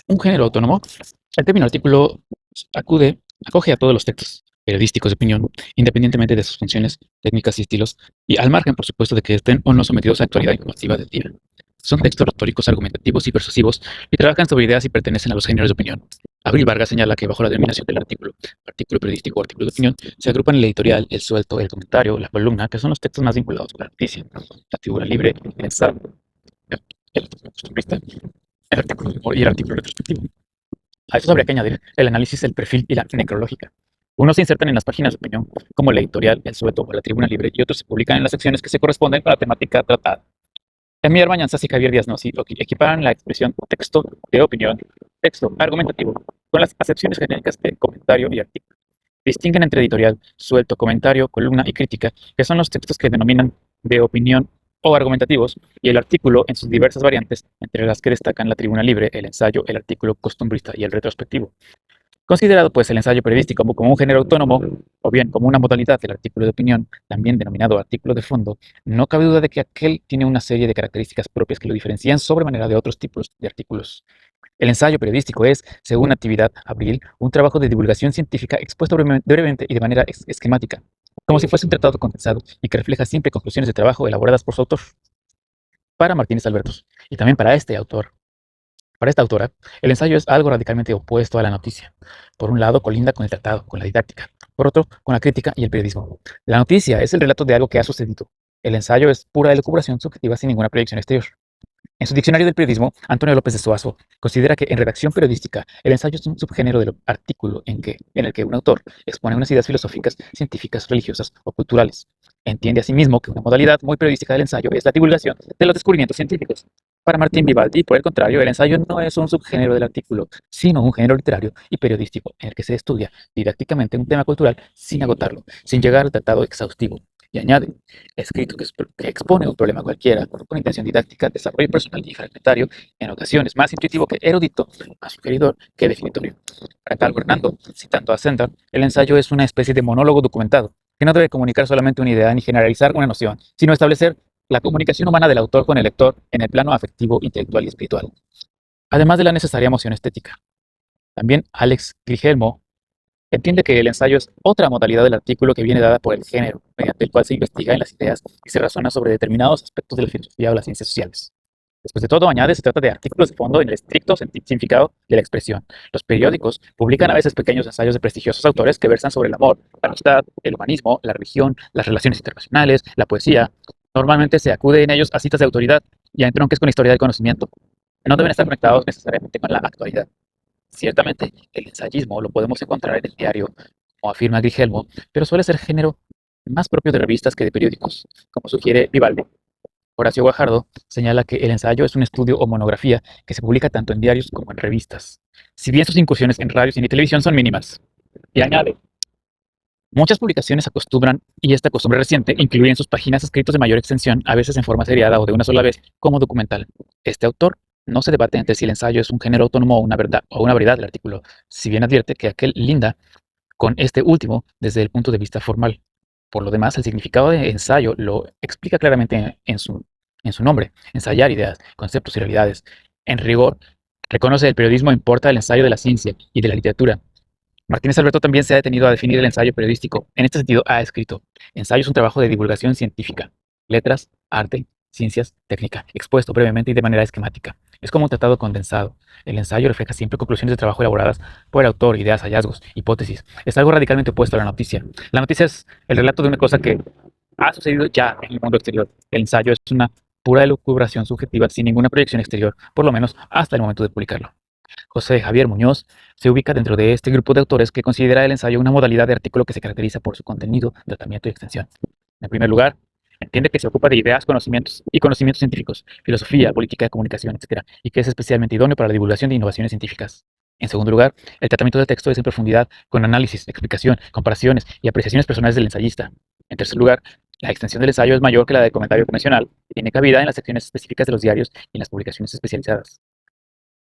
Un género autónomo. El término artículo acoge a todos los textos periodísticos de opinión, independientemente de sus funciones, técnicas y estilos, y al margen, por supuesto, de que estén o no sometidos a actualidad informativa del día. Son textos retóricos, argumentativos y persuasivos y trabajan sobre ideas y pertenecen a los géneros de opinión. Abril Vargas señala que bajo la denominación del artículo periodístico o artículo de opinión, se agrupan el editorial, el suelto, el comentario, la columna, que son los textos más vinculados con la noticia, la figura libre, el ensayo, el artículo costumbrista, el artículo de humor y el artículo retrospectivo. A eso habría que añadir el análisis, el perfil y la necrológica. Unos se insertan en las páginas de opinión, como el editorial, el suelto o la tribuna libre, y otros se publican en las secciones que se corresponden con la temática tratada. Emir Mañanzas y Javier Díaz Nossi equiparan la expresión texto de opinión, texto argumentativo, con las acepciones genéricas de comentario y artículo. Distinguen entre editorial, suelto, comentario, columna y crítica, que son los textos que denominan de opinión o argumentativos, y el artículo en sus diversas variantes, entre las que destacan la tribuna libre, el ensayo, el artículo costumbrista y el retrospectivo. Considerado pues el ensayo periodístico como un género autónomo, o bien como una modalidad del artículo de opinión, también denominado artículo de fondo, no cabe duda de que aquel tiene una serie de características propias que lo diferencian sobremanera de otros tipos de artículos. El ensayo periodístico es, según Actividad Abril, un trabajo de divulgación científica expuesto brevemente y de manera esquemática, como si fuese un tratado condensado y que refleja siempre conclusiones de trabajo elaboradas por su autor. Para Martínez Albertos, y también para esta autora, el ensayo es algo radicalmente opuesto a la noticia. Por un lado, colinda con el tratado, con la didáctica. Por otro, con la crítica y el periodismo. La noticia es el relato de algo que ha sucedido. El ensayo es pura elucubración subjetiva sin ninguna proyección exterior. En su Diccionario del Periodismo, Antonio López de Soazo considera que en redacción periodística el ensayo es un subgénero del artículo en el que un autor expone unas ideas filosóficas, científicas, religiosas o culturales. Entiende asimismo que una modalidad muy periodística del ensayo es la divulgación de los descubrimientos científicos. Para Martín Vivaldi, por el contrario, el ensayo no es un subgénero del artículo, sino un género literario y periodístico en el que se estudia didácticamente un tema cultural sin agotarlo, sin llegar al tratado exhaustivo. Y añade, escrito que expone un problema cualquiera, con intención didáctica, desarrollo personal y fragmentario, en ocasiones más intuitivo que erudito, más sugeridor que definitorio. Para Calvo Hernando, citando a Sender, el ensayo es una especie de monólogo documentado, que no debe comunicar solamente una idea ni generalizar una noción, sino establecer la comunicación humana del autor con el lector en el plano afectivo, intelectual y espiritual, además de la necesaria emoción estética. También Alex Grigelmo entiende que el ensayo es otra modalidad del artículo que viene dada por el género, mediante el cual se investiga en las ideas y se razona sobre determinados aspectos de la filosofía o las ciencias sociales. Después de todo, añade, se trata de artículos de fondo en el estricto significado de la expresión. Los periódicos publican a veces pequeños ensayos de prestigiosos autores que versan sobre el amor, la amistad, el humanismo, la religión, las relaciones internacionales, la poesía. Normalmente se acude en ellos a citas de autoridad y a entronques con la historia del conocimiento. No deben estar conectados necesariamente con la actualidad. Ciertamente, el ensayismo lo podemos encontrar en el diario, como afirma Grigelmo, pero suele ser género más propio de revistas que de periódicos, como sugiere Vivaldi. Horacio Guajardo señala que el ensayo es un estudio o monografía que se publica tanto en diarios como en revistas, si bien sus incursiones en radio, cine y televisión son mínimas. Y añade, muchas publicaciones acostumbran, y esta costumbre reciente, incluir en sus páginas escritos de mayor extensión, a veces en forma seriada o de una sola vez, como documental. Este autor no se debate entre si el ensayo es un género autónomo o una variedad del artículo, si bien advierte que aquel linda con este último desde el punto de vista formal. Por lo demás, el significado de ensayo lo explica claramente en su nombre: ensayar ideas, conceptos y realidades. En rigor, reconoce el periodismo importa el ensayo de la ciencia y de la literatura. Martínez Alberto también se ha detenido a definir el ensayo periodístico. En este sentido, ha escrito: ensayo es un trabajo de divulgación científica, letras, arte, ciencias, técnica, expuesto brevemente y de manera esquemática. Es como un tratado condensado. El ensayo refleja siempre conclusiones de trabajo elaboradas por el autor, ideas, hallazgos, hipótesis. Es algo radicalmente opuesto a la noticia. La noticia es el relato de una cosa que ha sucedido ya en el mundo exterior. El ensayo es una pura elucubración subjetiva sin ninguna proyección exterior, por lo menos hasta el momento de publicarlo. José Javier Muñoz se ubica dentro de este grupo de autores que considera el ensayo una modalidad de artículo que se caracteriza por su contenido, tratamiento y extensión. En primer lugar, entiende que se ocupa de ideas, conocimientos y conocimientos científicos, filosofía, política de comunicación, etc., y que es especialmente idóneo para la divulgación de innovaciones científicas. En segundo lugar, el tratamiento del texto es en profundidad, con análisis, explicación, comparaciones y apreciaciones personales del ensayista. En tercer lugar, la extensión del ensayo es mayor que la del comentario convencional y tiene cabida en las secciones específicas de los diarios y en las publicaciones especializadas.